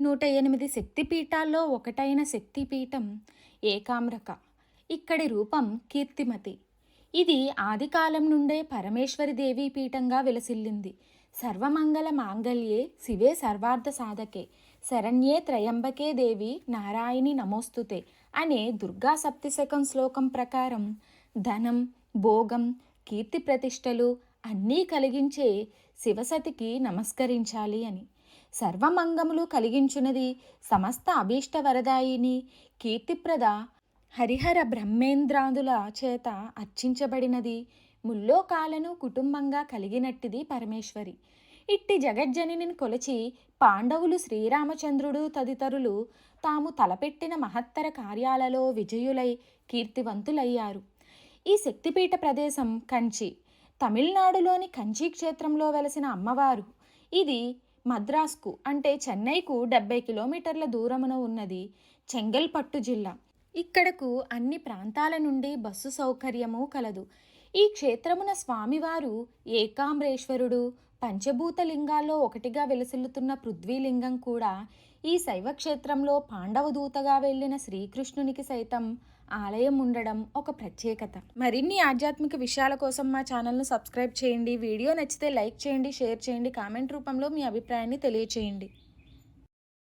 108 శక్తిపీఠాల్లో ఒకటైన శక్తిపీఠం ఏకామ్రక. ఇక్కడి రూపం కీర్తిమతి. ఇది ఆదికాలం నుండే పరమేశ్వరి దేవీ పీఠంగా విలసిల్లింది. సర్వమంగళ మాంగళ్యే శివే సర్వార్థ సాధకే శరణ్యే త్రయంబకే దేవి నారాయణి నమోస్తుతే అనే దుర్గా సప్తశకం శ్లోకం ప్రకారం ధనం, భోగం, కీర్తి ప్రతిష్టలు అన్నీ కలిగించే శివసతికి నమస్కరించాలి అని. సర్వమంగములు కలిగించున్నది, సమస్త అభీష్ట వరదాయిని, కీర్తిప్రద, హరిహర బ్రహ్మేంద్రాదుల చేత అర్చించబడినది, ముల్లోకాలను కుటుంబంగా కలిగినట్టిది పరమేశ్వరి. ఇట్టి జగజ్జనిని కొలిచి పాండవులు, శ్రీరామచంద్రుడు తదితరులు తాము తలపెట్టిన మహత్తర కార్యాలలో విజయులై కీర్తివంతులయ్యారు. ఈ శక్తిపీఠ ప్రదేశం కంచి. తమిళనాడులోని కంచి క్షేత్రంలో వెలసిన అమ్మవారు. ఇది మద్రాస్కు అంటే చెన్నైకు 70 కిలోమీటర్ల దూరమున ఉన్నది. చెంగల్పట్టు జిల్లా. ఇక్కడకు అన్ని ప్రాంతాల నుండి బస్సు సౌకర్యము కలదు. ఈ క్షేత్రమున స్వామివారు ఏకామ్రేశ్వరుడు, పంచభూత లింగాల్లో ఒకటిగా వెలసిల్లుతున్న పృథ్వీలింగం కూడా. ఈ శైవ క్షేత్రంలో పాండవదూతగా వెళ్ళిన శ్రీకృష్ణునికి సైతం ఆలయం ఉండడం ఒక ప్రత్యేకత. మరిన్ని ఆధ్యాత్మిక విషయాల కోసం మా ఛానల్ను సబ్స్క్రైబ్ చేయండి. వీడియో నచ్చితే లైక్ చేయండి, షేర్ చేయండి, కామెంట్ రూపంలో మీ అభిప్రాయాన్ని తెలియచేయండి.